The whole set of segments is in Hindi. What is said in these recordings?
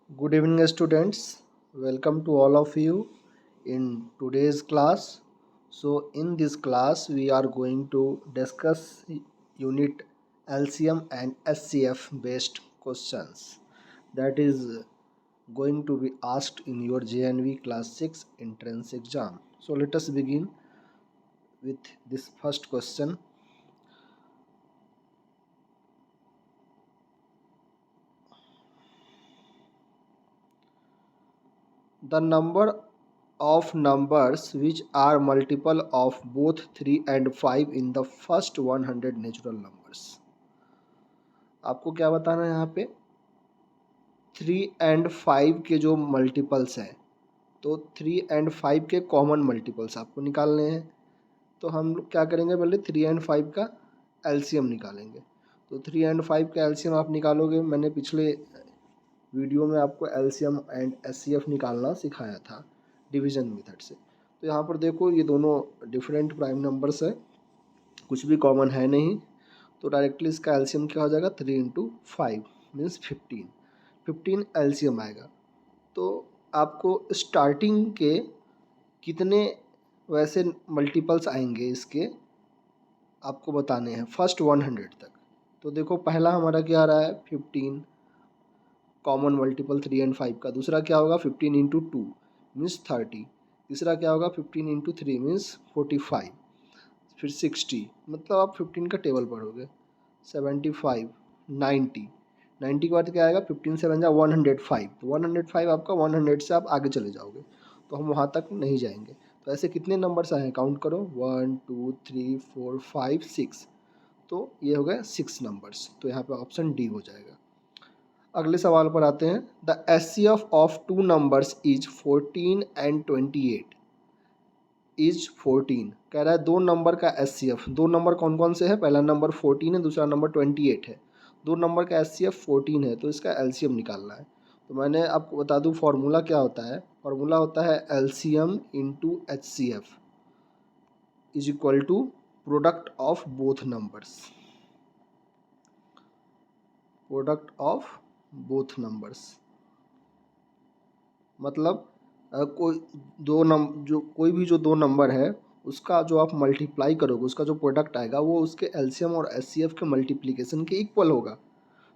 Good evening, students. Welcome to all of you in today's class. So, in this class, we are going to discuss unit LCM and SCF based questions that is going to be asked in your JNV Class 6 entrance exam. So, let us begin with this first question. The number of numbers which are multiple of both 3 and 5 in the first 100 natural numbers. आपको क्या बताना है यहाँ पे 3 एंड 5 के जो मल्टीपल्स हैं, तो 3 एंड 5 के कॉमन मल्टीपल्स आपको निकालने हैं। तो हम लोग क्या करेंगे, पहले 3 एंड 5 का एलसीएम निकालेंगे। तो 3 एंड 5 का एलसीएम आप निकालोगे। मैंने पिछले वीडियो में आपको एलसीएम एंड एचसीएफ निकालना सिखाया था डिवीजन मेथड से। तो यहाँ पर देखो, ये दोनों डिफरेंट प्राइम नंबर्स है, कुछ भी कॉमन है नहीं, तो डायरेक्टली इसका एलसीएम क्या हो जाएगा 3 इंटू 5 मीन्स 15 एलसीएम आएगा। तो आपको स्टार्टिंग के कितने वैसे मल्टीपल्स आएंगे इसके आपको बताने हैं फर्स्ट 100 तक। तो देखो, पहला हमारा क्या आ रहा है 15 कॉमन मल्टीपल 3 एंड 5 का। दूसरा क्या होगा 15 इंटू 2 मीन्स 30। तीसरा क्या होगा 15 इंटू 3 मीन्स 45। फिर 60, मतलब आप 15 का टेबल पढ़ोगे। 75, 90, 90 के बाद क्या आएगा 15 7 जा 105। तो 105 आपका 100 से आप आगे चले जाओगे, तो हम वहाँ तक नहीं जाएंगे। तो ऐसे कितने नंबर्स आए हैं काउंट करो 1 2 3 4 5 6। तो ये हो गए 6 नंबर्स। तो यहाँ पे ऑप्शन डी हो जाएगा। अगले सवाल पर आते हैं। The HCF of two numbers is 14 and 28 is 14। कह रहा है दो नंबर का एचसीएफ। दो नंबर कौन कौन से है, पहला नंबर 14 है, दूसरा नंबर 28 है। दो नंबर का एचसीएफ 14 है, तो इसका एलसीएम निकालना है। तो मैंने आपको बता दूं फॉर्मूला क्या होता है। फॉर्मूला होता है LCM into HCF is equal to product of both numbers. Product of both numbers मतलब कोई कोई भी जो दो नंबर है उसका जो आप मल्टीप्लाई करोगे, उसका जो प्रोडक्ट आएगा वो उसके एलसीएम और एचसीएफ के मल्टीप्लिकेशन के इक्वल होगा।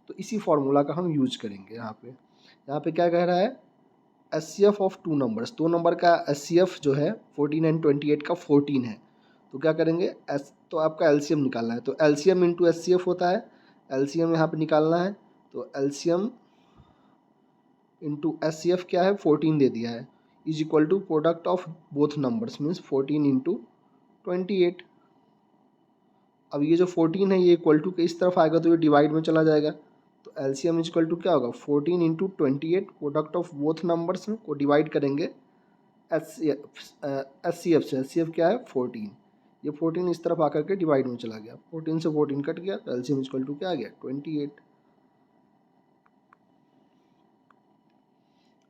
तो इसी फॉर्मूला का हम यूज करेंगे यहाँ पे। यहाँ पे क्या कह रहा है एचसीएफ ऑफ टू नंबर्स। दो नंबर का एचसीएफ जो है 14 एंड 28 का 14 है। तो क्या करेंगे तो आपका एलसीएम निकालना है। तो एलसीएम इंटू एचसीएफ होता है, एलसीएम यहाँ पे निकालना है। तो एलसीएम इंटू एचसीएफ क्या है 14 दे दिया है, is equal to product of both numbers means 14 into 28। अब ये जो 14 है ये इक्वल टू के इस तरफ आएगा तो ये डिवाइड में चला जाएगा। तो एलसीएम इज इक्वल टू क्या होगा 14 into 28 product of both numbers को डिवाइड करेंगे एचसीएफ से। एचसीएफ क्या है 14, ये 14 इस तरफ आकर के डिवाइड में चला गया। 14 से 14 कट गया, तो एलसीएम इज इक्वल टू क्या आ गया 28।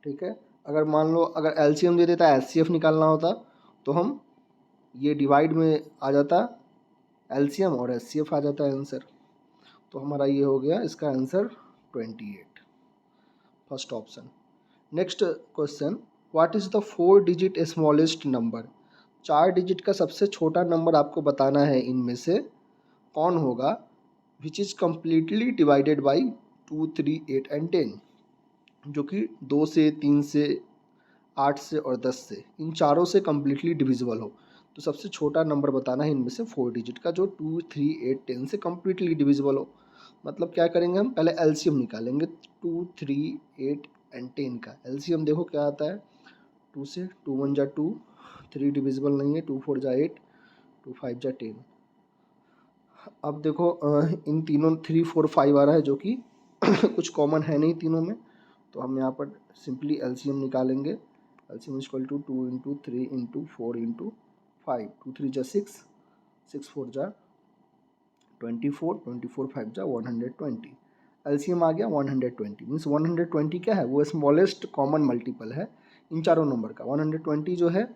ठीक है। अगर मान लो अगर एलसीएम दे देता एचसीएफ निकालना होता तो हम ये डिवाइड में आ जाता एलसीएम और एचसीएफ आ जाता है आंसर। तो हमारा ये हो गया इसका answer 28, first option. Next question, what is the 4 digit smallest number. 4 digit का सबसे छोटा नंबर आपको बताना है, इनमें से कौन होगा which is completely divided by 2 3 8 and 10, जो कि 2 से 3 से 8 से और 10 से, इन चारों से कम्प्लीटली डिविजिबल हो। तो सबसे छोटा नंबर बताना है इनमें से 4 डिजिट का जो 2 3 8 10 से कम्प्लीटली डिविजिबल हो। मतलब क्या करेंगे, हम पहले एलसीएम निकालेंगे 2 3 8 एंड 10 का। एलसीएम देखो क्या आता है 2 से 2 1 जा 2, 3 डिविजिबल नहीं है, 2 4 जा 8, 2 5 जा 10। अब देखो इन तीनों 3 4 5 आ रहा है जो कि कुछ कॉमन है नहीं तीनों में। तो हम यहाँ पर सिंपली एलसीएम निकालेंगे। LCM is equal to 2 into 3 into 4 into 5, 2 3 जा 6, 6 4 जा 24, 24 5 जा 120। एलसीएम आ गया 120 मीन्स 120 क्या है वो स्मॉलेस्ट कॉमन मल्टीपल है इन चारों नंबर का। 120 जो है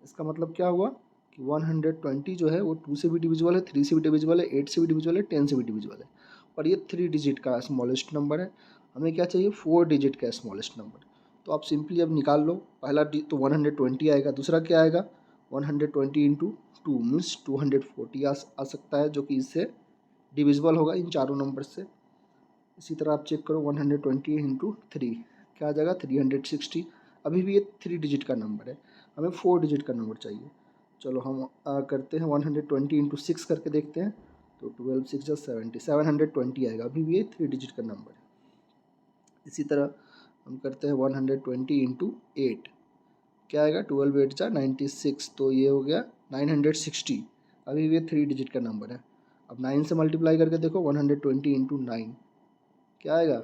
इसका मतलब क्या हुआ कि 120 जो है वो 2 से भी डिविजिबल है, 3 से भी डिविजिबल है, 8 से भी डिविजिबल है, 10 से भी डिविजिबल है। पर ये 3 डिजिट का स्मॉलेस्ट नंबर है। हमें क्या चाहिए, 4 डिजिट का स्मॉलेस्ट नंबर। तो आप सिंपली अब निकाल लो, पहला तो 120 आएगा, दूसरा क्या आएगा 120 इंटू 2 मीन्स 240 आ सकता है, जो कि इससे डिविजिबल होगा इन चारों नंबर से। इसी तरह आप चेक करो 120 इंटू 3 क्या आ जाएगा 360। अभी भी ये 3 डिजिट का नंबर है, हमें 4 डिजिट का नंबर चाहिए। चलो हम करते हैं 120 इंटू 6 करके देखते हैं। तो 12 6 जा 70, 720 आएगा, अभी भी ये 3 डिजिट का नंबर है। इसी तरह हम करते हैं 120 इंटू 8 क्या आएगा 12 8 जा 96, तो ये हो गया 960, अभी भी ये 3 डिजिट का नंबर है। अब 9 से मल्टीप्लाई करके देखो 120 इंटू 9 क्या आएगा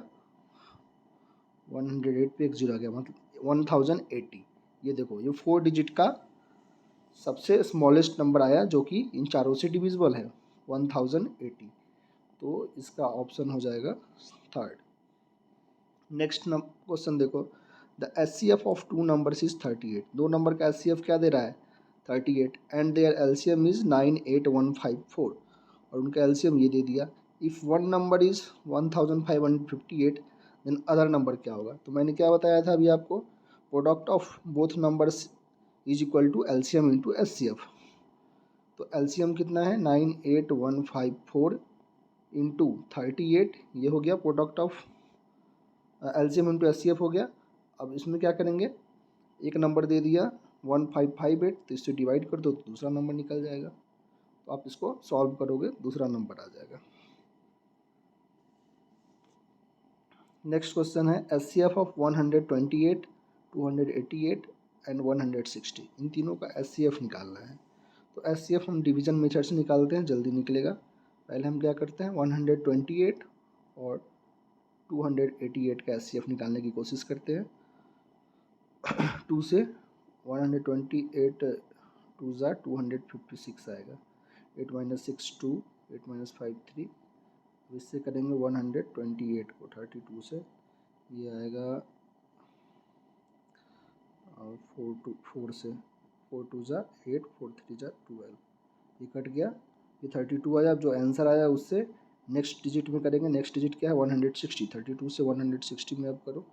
108 पे एक जीरो आ गया, मतलब 1080। ये देखो ये 4 डिजिट का सबसे स्मॉलेस्ट नंबर आया, जो कि इन चारों से डिविजिबल है 1080। तो इसका ऑप्शन हो जाएगा थर्ड। नेक्स्ट क्वेश्चन देखो, the HCF of two numbers is 38। दो नंबर का HCF क्या दे रहा है 38 एंड देयर LCM इज 98154, और उनका LCM ये दे दिया। If one number is 1558 then other number क्या होगा। तो मैंने क्या बताया था अभी आपको, product of both numbers is equal to LCM into HCF। तो LCM कितना है 98154 इंटू 38, ये हो गया product of LCM into HCF हो गया। अब इसमें क्या करेंगे, एक नंबर दे दिया 1558, तो इससे डिवाइड कर दो तो दूसरा नंबर निकल जाएगा। तो आप इसको सॉल्व करोगे दूसरा नंबर आ जाएगा। नेक्स्ट क्वेश्चन है HCF ऑफ 128 288 एंड 160। इन तीनों का HCF निकालना है। तो HCF हम डिवीजन मेथड से निकालते हैं, जल्दी निकलेगा। पहले हम क्या करते हैं 128 और 288 का HCF निकालने की कोशिश करते हैं। 2 से 128 2 ज़ा 256 आएगा, 8 माइनस 6 2, 8 माइनस 5 3। इससे करेंगे 128 को 32 से, ये आएगा 4 से 4 2 ज़ा 8, 4 3 ज़ा 12, ये कट गया, ये 32 आया। अब जो आंसर आया उससे नेक्स्ट डिजिट में करेंगे। नेक्स्ट डिजिट क्या है 160, 32 से 160 में अब करो,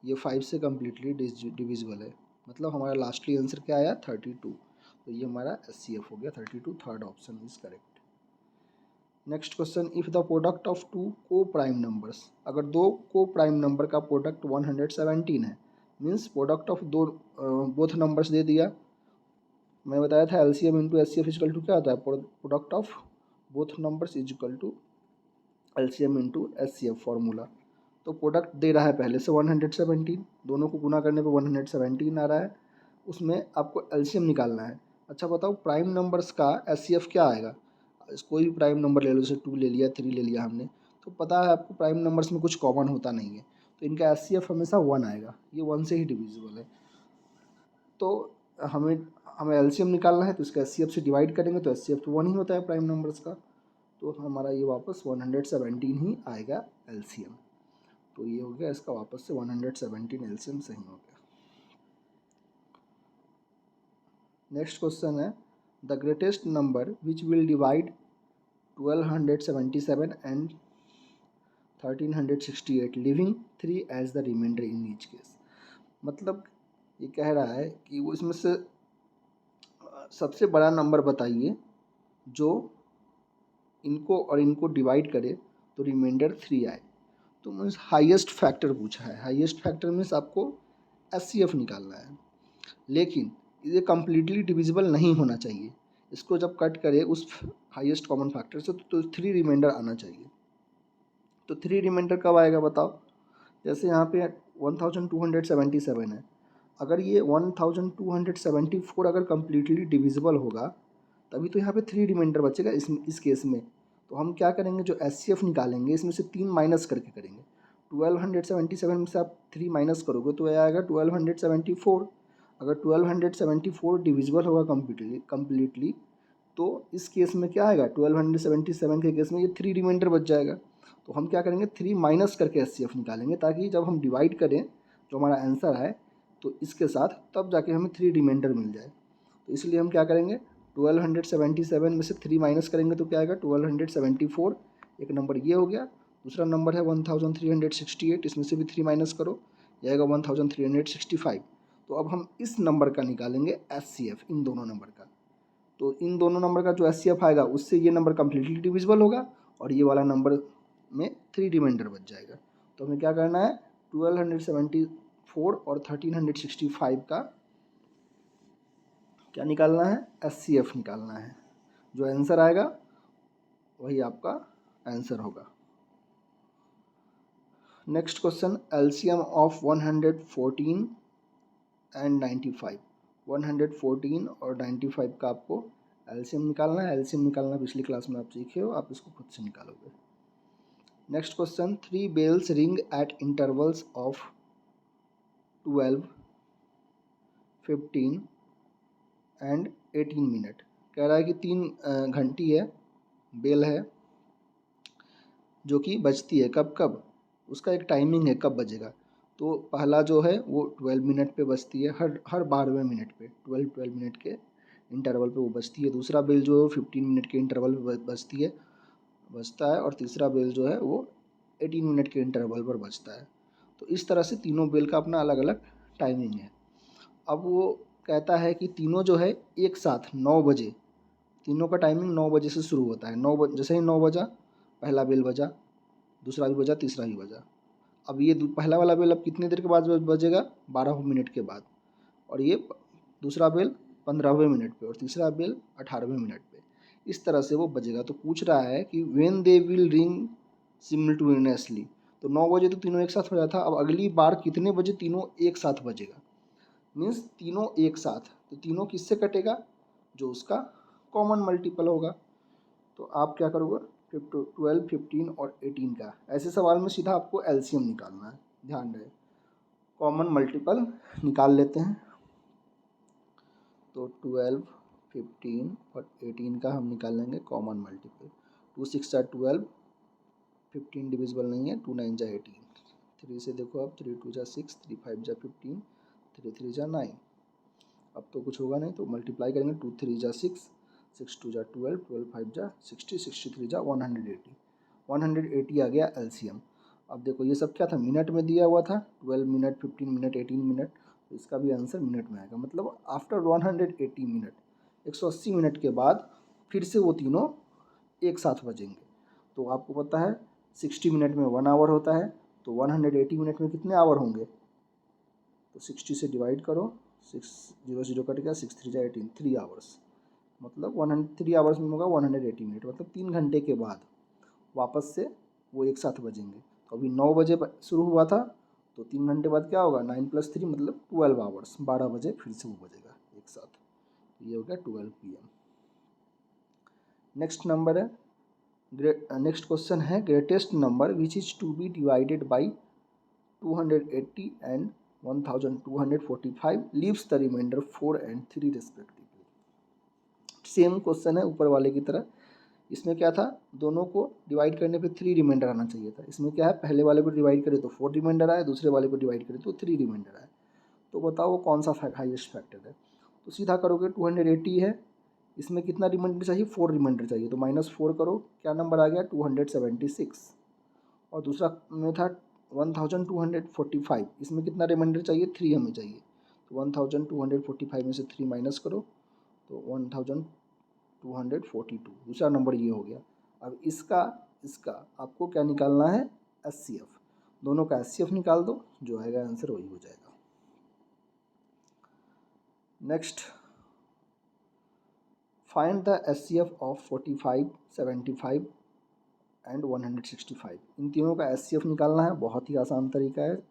ये 5 से कम्प्लीटली डिविजिबल है, मतलब हमारा लास्टली आंसर क्या आया 32। तो ये हमारा HCF हो गया 32, third option is correct. Next question, if the product of two coprime numbers, अगर दो को प्राइम नंबर का प्रोडक्ट 117 है, मीन्स प्रोडक्ट ऑफ दो बोथ नंबर्स दे दिया। मैं बताया था LCM into HCF is equal to क्या होता है, product of both numbers is equal to LCM into HCF formula. तो प्रोडक्ट दे रहा है पहले से 117, दोनों को गुना करने पे 117 आ रहा है, उसमें आपको LCM निकालना है। अच्छा बताओ प्राइम नंबर्स का HCF क्या आएगा। कोई भी प्राइम नंबर ले लो, जैसे 2 ले लिया 3 ले लिया हमने, तो पता है आपको प्राइम नंबर्स में कुछ कॉमन होता नहीं है, तो इनका HCF हमेशा 1 आएगा, ये 1 से ही डिविजिबल है। तो हमें हमें LCM निकालना है, तो इसका HCF से डिवाइड करेंगे तो HCF तो 1 ही होता है प्राइम नंबर्स का, तो हमारा ये वापस 117 ही आएगा LCM। तो ये हो गया इसका वापस से 117 LCM सही हो गया। नेक्स्ट क्वेश्चन है, the greatest number which will divide 1277 and 1368 leaving 3 as the remainder in each case. मतलब ये कह रहा है कि वो इसमें से सबसे बड़ा नंबर बताइए जो इनको और इनको डिवाइड करे तो रिमाइंडर 3 आए। तो मीन्स हाईएस्ट फैक्टर पूछा है, हाईएस्ट फैक्टर मीन्स आपको HCF निकालना है, लेकिन ये कम्प्लीटली डिविजिबल नहीं होना चाहिए। इसको जब कट करे उस हाईएस्ट कॉमन फैक्टर से तो 3 रिमाइंडर आना चाहिए। तो 3 रिमाइंडर कब आएगा बताओ, जैसे यहाँ पे 1277 है, अगर ये 1274 अगर कम्प्लीटली डिविजिबल होगा तभी तो यहाँ पे 3 रिमाइंडर बचेगा इस केस में। तो हम क्या करेंगे, जो HCF निकालेंगे इसमें से 3 माइनस करके करेंगे। 1277 में से आप 3 माइनस करोगे तो यह आएगा 1274। अगर 1274 डिविजिबल होगा कम्प्लीटली तो इस केस में क्या आएगा 1277 के केस में ये 3 रिमाइंडर बच जाएगा। तो हम क्या करेंगे 3 माइनस करके HCF निकालेंगे, ताकि जब हम डिवाइड करें जो हमारा आंसर है तो इसके साथ तब जाके हमें 3 रिमाइंडर मिल जाए। तो इसलिए हम क्या करेंगे 1277 में से 3 माइनस करेंगे तो क्या आएगा 1274, एक नंबर ये हो गया। दूसरा नंबर है 1368, इसमें से भी 3 माइनस करो, ये आएगा 1365। तो अब हम इस नंबर का निकालेंगे HCF, इन दोनों नंबर का। तो इन दोनों नंबर का जो HCF आएगा उससे ये नंबर कम्प्लीटली डिविजिबल होगा और ये वाला नंबर में 3 रिमाइंडर बच जाएगा। तो हमें क्या करना है 1274 और 1365 का क्या निकालना है HCF निकालना है। जो आंसर आएगा वही आपका आंसर होगा। Next question, LCM of 114 and 95। 114 और 95 का आपको LCM निकालना है। LCM निकालना पिछली क्लास में आप सीखे हो, आप इसको खुद से निकालोगे। Next question, 3 bells ring at intervals of 12, 15 and 18 minute. कह रहा है कि 3 घंटी है, बेल है, जो कि बजती है कब कब, उसका एक टाइमिंग है कब बजेगा। तो पहला जो है वो 12 मिनट पे बजती है, हर 12वें मिनट पे 12 मिनट के इंटरवल पे वो बजती है। दूसरा बेल जो है वो 15 मिनट के इंटरवल पे बजता है और तीसरा बेल जो है वो 18 मिनट के इंटरवल पर बजता है। तो इस तरह से तीनों बेल का अपना अलग अलग टाइमिंग है। अब वो कहता है कि तीनों जो है एक साथ 9 बजे, तीनों का टाइमिंग 9 बजे से शुरू होता है। 9 बजे जैसे ही 9 बजा पहला बेल बजा, दूसरा भी बजा, तीसरा भी बजा। अब ये पहला वाला बेल अब कितनी देर के बाद बजेगा 12 मिनट के बाद, और ये दूसरा बेल 15वें मिनट पे और तीसरा बेल 18वें मिनट पे। इस तरह से वो बजेगा। तो पूछ रहा है कि when they will ring simultaneously. तो 9 बजे तो तीनों एक साथ हो जाता, अब अगली बार कितने बजे तीनों एक साथ बजेगा, मीन्स तीनों एक साथ। तो तीनों किससे कटेगा, जो उसका कॉमन मल्टीपल होगा। तो आप क्या करोगे 12, 15 और 18 का, ऐसे सवाल में सीधा आपको LCM निकालना है, ध्यान रहे। कॉमन मल्टीपल निकाल लेते हैं। तो 12, 15 और 18 का हम निकाल लेंगे कॉमन मल्टीपल। 2 6 जा 12, 15 डिविजिबल नहीं है, 2 9 जा 18, 3 से देखो अब 3 2 जा 6, 3 5 जा 15, 3 3 जा 9। अब तो कुछ होगा नहीं तो मल्टीप्लाई करेंगे, 2 3 जा 6, 6 2 जा 12, 12 5 जा 60, 63 जा 180, 180 आ गया LCM। अब देखो ये सब क्या था, मिनट में दिया हुआ था, 12 मिनट, 15 मिनट, 18 मिनट, तो इसका भी आंसर मिनट में आएगा। मतलब आफ्टर 180 मिनट, 180 मिनट के बाद फिर से वो तीनों एक साथ बजेंगे। तो आपको पता है 60 मिनट में 1 आवर होता है, तो 180 मिनट में कितने आवर होंगे, तो 60 से डिवाइड करो, 6 0 0 कट गया, 6 3 जा 18, 3 आवर्स। मतलब 3 आवर्स में होगा 180 मिनट, मतलब 3 घंटे के बाद वापस से वो एक साथ बजेंगे। तो अभी 9 बजे शुरू हुआ था, तो 3 घंटे बाद क्या होगा 9 + 3 मतलब 12 आवर्स, 12 बजे फिर से वो बजेगा एक साथ। तो ये हो गया 12 PM। नेक्स्ट नंबर है, नेक्स्ट क्वेश्चन है, greatest number which is to be divided by 280 and 1245 leaves the remainder 4 and 3 respectively. Same question है ऊपर वाले की तरह। इसमें क्या था, दोनों को डिवाइड करने पे 3 रिमाइंडर आना चाहिए था। इसमें क्या है, पहले वाले को डिवाइड करें तो 4 रिमाइंडर आए, दूसरे वाले को डिवाइड करें तो 3 रिमाइंडर आए। तो बताओ वो कौन सा हाईएस्ट फैक्टर है। तो सीधा करोगे, 280 है, इसमें कितना रिमाइंडर चाहिए, 4 रिमाइंडर चाहिए, तो -4 करो, क्या नंबर आ गया 276। और दूसरा में था 1245, इसमें कितना रिमाइंडर चाहिए, 3 हमें चाहिए, तो 1245 में से 3 माइनस करो तो 1242, दूसरा नंबर ये हो गया। अब इसका आपको क्या निकालना है HCF, दोनों का HCF निकाल दो, जो आएगा आंसर वही हो जाएगा। Next, find the HCF of 45, 75 and 165। इन तीनों का HCF निकालना है, बहुत ही आसान तरीका है,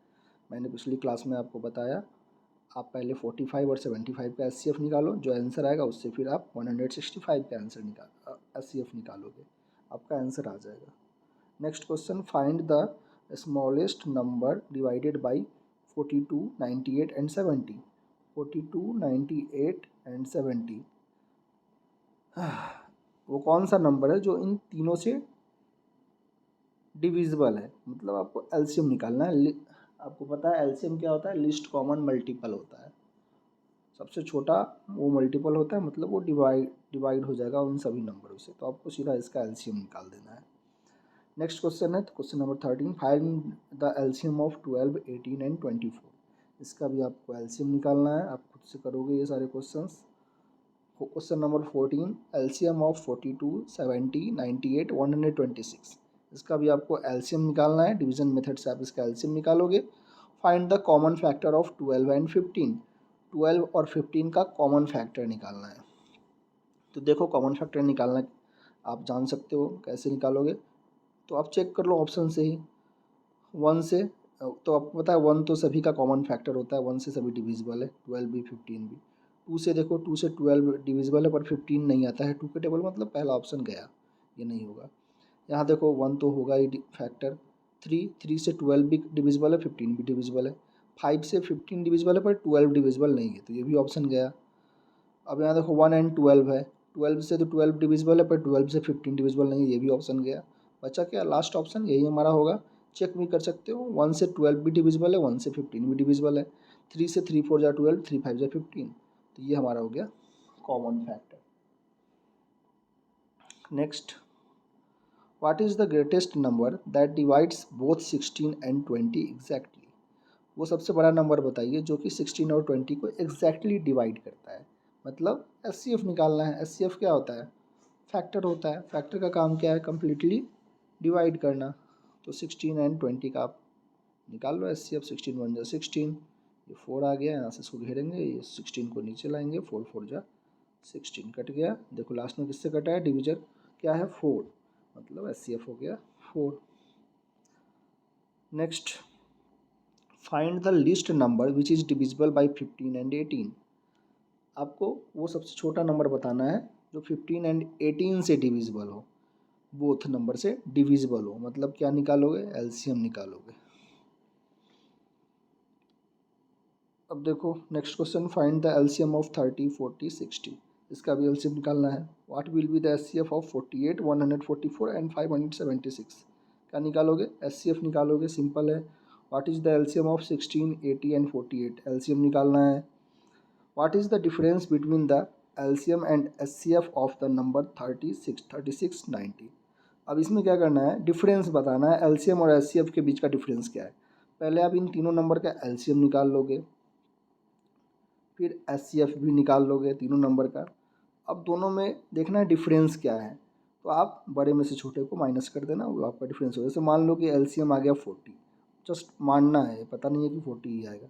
मैंने पिछली क्लास में आपको बताया। आप पहले 45 और 75 का HCF निकालो, जो आंसर आएगा उससे फिर आप 165 का HCF निकालोगे, आपका आंसर आ जाएगा। Next question, find the smallest number divided by 42, 98 and 70। 42, 98 and 70 वो कौन सा नंबर है जो इन तीनों से डिविजिबल है, मतलब आपको LCM निकालना है। आपको पता है LCM क्या होता है, लिस्ट कॉमन मल्टीपल होता है। सबसे छोटा वो मल्टीपल होता है, मतलब वो डिवाइड हो जाएगा उन सभी नंबरों से। तो आपको सीधा इसका एलसीएम निकाल देना है। नेक्स्ट क्वेश्चन है question number 13, find the LCM of 12, 18 and 24। इसका भी आपको एलसीएम निकालना है, आप खुद से करोगे ये सारे questions. Question number 14, LCM of 42, 70, 98, 126। इसका भी आपको एलसीएम निकालना है, डिवीजन मेथड से आप इसका एलसीएम निकालोगे। Find the common factor of 12 and 15। 12 और 15 का कॉमन फैक्टर निकालना है। तो देखो कॉमन फैक्टर निकालना आप जान सकते हो, कैसे निकालोगे तो आप चेक कर लो ऑप्शन से ही। 1 से तो आपको पता है 1 तो सभी का कॉमन फैक्टर होता है, 1 से सभी डिविजिबल है, 12 भी 15 भी। 2 से देखो 2 से 12 डिविजिबल है पर 15 नहीं आता है, 2 के टेबल मतलब पहला ऑप्शन गया, ये नहीं होगा। यहाँ देखो 1 तो होगा ही फैक्टर। 3 से 12 भी डिविजिबल है, 15 भी डिविजिबल है। 5 से 15 डिविजिबल है पर 12 डिविजिबल नहीं है, तो ये भी ऑप्शन गया। अब यहाँ देखो 1 एंड 12 है, 12 से तो 12 डिविजिबल है पर 12 से 15 डिविजिबल नहीं है, ये भी ऑप्शन गया। बचा क्या लास्ट ऑप्शन, यही हमारा होगा। चेक भी कर सकते हो, 1 से 12 भी डिविजिबल है, 1 से 15 भी डिविजिबल है। 3 से 3 4 जा 12, 3 5 जा 15, तो ये हमारा हो गया common factor. Next, what is the greatest number that divides both 16 and 20 exactly. वो सबसे बड़ा नंबर बताइए जो कि 16 और 20 को एग्जैक्टली डिवाइड करता है। मतलब एचसीएफ निकालना है। एचसीएफ क्या होता है, फैक्टर होता है। फैक्टर का काम क्या है, कम्प्लीटली डिवाइड करना। तो 16 एंड 20 का आप निकाल लो एचसीएफ। 16 1 जा 16, ये 4 आ गया, यहाँ से इसको घेरेंगे, ये 16 को नीचे लाएंगे, 4 4 जा 16 कट गया। देखो लास्ट में किससे कटा है, डिविजन क्या है 4, मतलब एचसीएफ हो गया 4। Next, find the least number which is divisible by 15 and 18। आपको वो सबसे छोटा नंबर बताना है जो 15 एंड 18 से डिविजिबल हो, बोथ नंबर से डिविजिबल हो। मतलब क्या निकालोगे, एलसीएम निकालोगे। अब देखो next question, find the LCM of 30, 40, 60। इसका भी एलसीएम निकालना है। What will be the HCF of 48, 144 and 576। क्या निकालोगे, एचसीएफ निकालोगे, सिंपल है। What is the LCM of 16, 80 and 48, LCM निकालना है। What is the difference between the LCM and HCF of the number 36, 36, 90। अब इसमें क्या करना है, डिफरेंस बताना है, एलसीएम और एचसीएफ के बीच का डिफरेंस क्या है। पहले आप इन तीनों नंबर का एलसीएम निकाल लोगे, फिर एचसीएफ भी निकाल लोगे तीनों नंबर का। अब दोनों में देखना है डिफरेंस क्या है, तो आप बड़े में से छोटे को माइनस कर देना, वो आपका डिफरेंस होगा। जैसे मान लो कि एलसीएम आ गया 40, जस्ट मानना है, पता नहीं है कि 40 ही आएगा,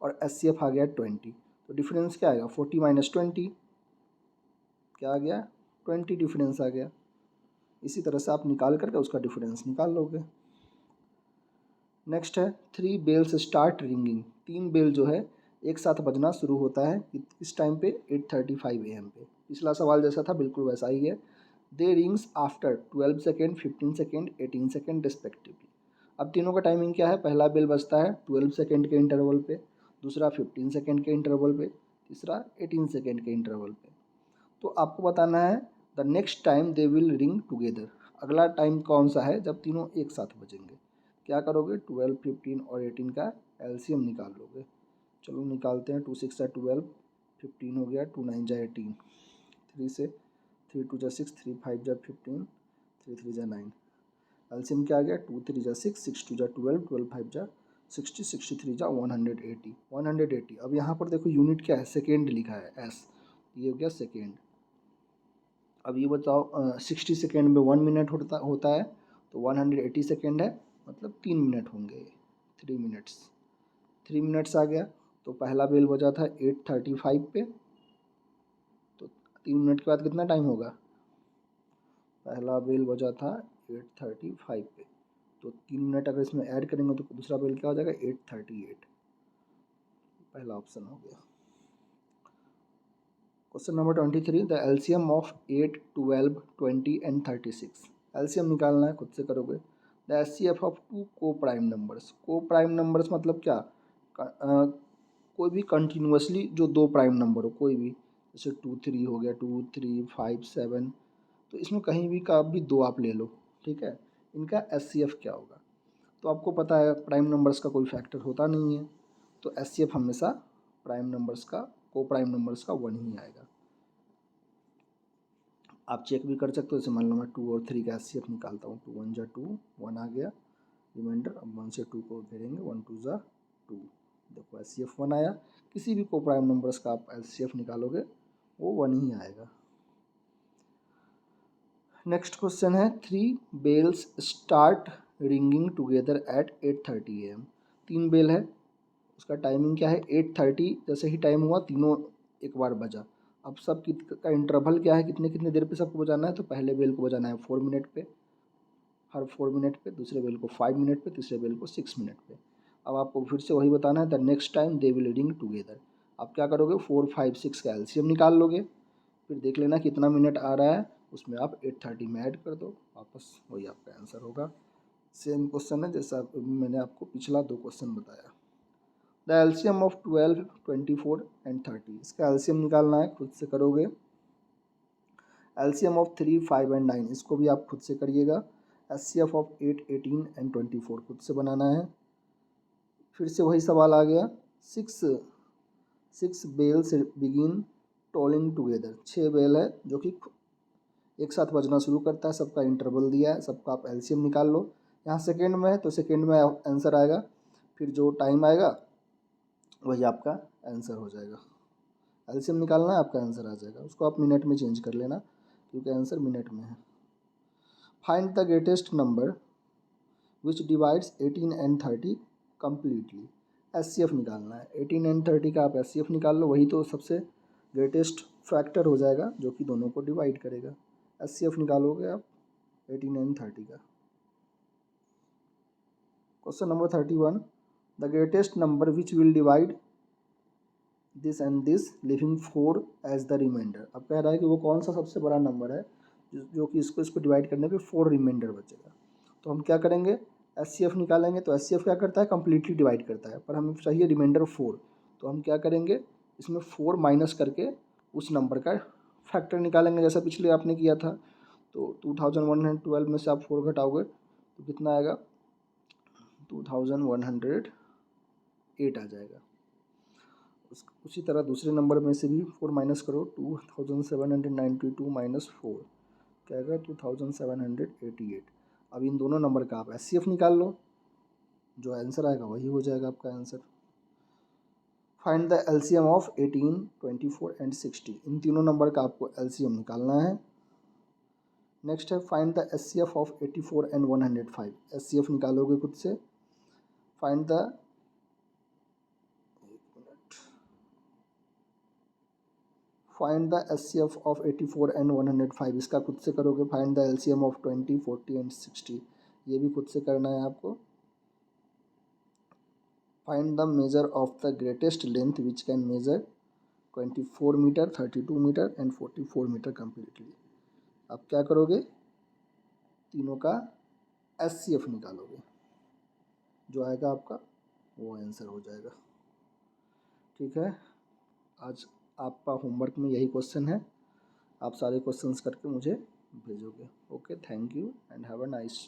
और एचसीएफ आ गया 20, तो डिफरेंस क्या आएगा, 40 माइनस 20 क्या आ गया, 20 डिफरेंस आ गया। इसी तरह से आप निकाल करके उसका डिफरेंस निकाल लोगे। नेक्स्ट है 3 बेल्स स्टार्ट रिंगिंग। 3 बेल जो है एक साथ बजना शुरू होता है इस टाइम पे 8:35 AM पे। पिछला सवाल जैसा था बिल्कुल वैसा ही है। They rings after 12 second, 15 second, 18 second respectively. अब तीनों का टाइमिंग क्या है, पहला बेल बजता है 12 सेकेंड के इंटरवल पे, दूसरा 15 सेकेंड के इंटरवल पे, तीसरा 18 सेकेंड के इंटरवल पे। तो आपको बताना है the next time they will ring together. अगला टाइम कौन सा है जब तीनों एक साथ बजेंगे। क्या करोगे, 12, 15 और 18 का एलसीएम निकाल लोगे। चलो निकालते हैं। 2 6 जा 12, 15 हो गया, 2 9 जा 18, 3 से 3 2 जा 6, 3 5 जा 15, 3 3 जा 9। एलसीएम क्या आ गया, 2 3 जा 6, 6 2 जा 12, 12 5 जा 60, 63 जा 180, 180। अब यहाँ पर देखो यूनिट क्या है, सेकेंड लिखा है एस, ये हो गया सेकेंड। अब ये बताओ 60 सेकेंड में 1 मिनट होता है, तो 180 सेकेंड है, मतलब 3 मिनट होंगे, 3 मिनट्स। 3 मिनट्स आ गया। तो पहला बेल बजा था 8:35 पे, तो 3 मिनट के बाद कितना टाइम होगा, पहला बेल बजा था 8:35 पे, तो 3 मिनट अगर इसमें ऐड करेंगे तो दूसरा बेल क्या हो जाएगा 8:38। पहला ऑप्शन हो गया। Question number 23, the LCM of 8, 12, 20 and 36। LCM निकालना है, खुद से करोगे। द एचसीएफ ऑफ 2 को प्राइम नंबर्स। को प्राइम नंबर्स मतलब क्या, कोई भी कंटिन्यूसली जो 2 प्राइम नंबर हो, कोई भी, जैसे 2 3 हो गया, 2 3 5 7, तो इसमें कहीं भी का भी 2 आप ले लो, ठीक है। इनका एचसीएफ क्या होगा, तो आपको पता है प्राइम नंबर्स का कोई फैक्टर होता नहीं है, तो एचसीएफ हमेशा प्राइम नंबर्स का, को प्राइम नंबर्स का 1 ही आएगा। आप चेक भी कर सकते हो। जैसे मान लो मैं 2 और 3 का एचसीएफ निकालता हूँ। 2 1 जा 2, 1 आ गया रिमाइंडर। अब 1 से 2 को घेरेंगे, 1 2 जा 2, देखो एचसीएफ 1 आया। किसी भी को प्राइम नंबर्स का आप एचसीएफ निकालोगे वो 1 ही आएगा। नेक्स्ट क्वेश्चन है 3 bells start ringing together at 8:30 AM। 3 bell है, उसका टाइमिंग क्या है 8:30। जैसे ही टाइम हुआ तीनों एक बार बजा। अब सब का इंटरवल क्या है, कितने कितने देर पे सबको बजाना है। तो पहले बेल को बजाना है 4 मिनट पे, हर 4 मिनट पे। दूसरे बेल को 5 मिनट पे, तीसरे बेल को 6 मिनट पे। अब आपको फिर से वही बताना है the next time they will ring together. आप क्या करोगे 4 5 6 का एलसीएम निकाल लोगे, फिर देख लेना कितना मिनट आ रहा है, उसमें आप 8:30 में ऐड कर दो, वापस वही आपका आंसर होगा। सेम क्वेश्चन है जैसा मैंने आपको पिछला 2 क्वेश्चन बताया। द एलसीएम ऑफ 12 24 एंड 30, इसका एलसीएम निकालना है, खुद से करोगे। एलसीएम ऑफ 3 5 एंड 9, इसको भी आप खुद से करिएगा। एचसीएफ ऑफ 8 18 एंड 24 खुद से बनाना है। फिर से वही सवाल आ गया। 6 bells begin tolling together, 6 bell है जो कि एक साथ बजना शुरू करता है, सबका इंटरवल दिया है, सबका आप एलसीएम निकाल लो। यहाँ सेकेंड में है तो सेकेंड में आंसर आएगा, फिर जो टाइम आएगा वही आपका आंसर हो जाएगा। एलसीएम निकालना है, आपका आंसर आ जाएगा। उसको आप मिनट में चेंज कर लेना क्योंकि आंसर मिनट में है। Find the greatest number which divides 18 and 30 completely. HCF निकालना है, 18 एंड 30 का आप एचसीएफ निकाल लो, वही तो सबसे ग्रेटेस्ट फैक्टर हो जाएगा जो कि दोनों को डिवाइड करेगा। एचसीएफ निकालोगे आप 18 एंड 30 का। Question number 31, the greatest number which will divide this and this leaving 4 as the remainder. अब कह रहा है कि वो कौन सा सबसे बड़ा नंबर है जो कि इसको डिवाइड करने पे 4 रिमाइंडर बचेगा। तो हम क्या करेंगे, एचसीएफ निकालेंगे। तो एचसीएफ क्या करता है, कम्प्लीटली डिवाइड करता है, पर हमें चाहिए रिमाइंडर 4। तो हम क्या करेंगे, इसमें 4 माइनस करके उस नंबर का फैक्टर निकालेंगे, जैसा पिछले आपने किया था। तो 2112 में से आप 4 घटाओगे तो कितना आएगा, 2108 आ जाएगा। उसी तरह दूसरे नंबर में से भी 4 माइनस करो, 2792 माइनस 4 क्या आएगा, 2788। अब इन दोनों नंबर का आप एचसीएफ निकाल लो, जो आंसर आएगा वही हो जाएगा आपका answer. Find the LCM of 18 24 and 60, इन तीनों नंबर का आपको एलसीएम निकालना है। नेक्स्ट है find the HCF of 84 and 105, HCF निकालोगे खुद से। Find the find the HCF of 84 and 105, इसका खुद से करोगे। Find the LCM of 20 40 and 60, ये भी खुद से करना है आपको। Find the measure of the greatest length which can measure 24 metre 32 metre and 44 metre completely. आप क्या करोगे, तीनों का एचसीएफ निकालोगे, जो आएगा आपका वो आंसर हो जाएगा। ठीक है, आज आपका होमवर्क में यही क्वेश्चन है। आप सारे क्वेश्चंस करके मुझे भेजोगे। Okay, thank you and have a nice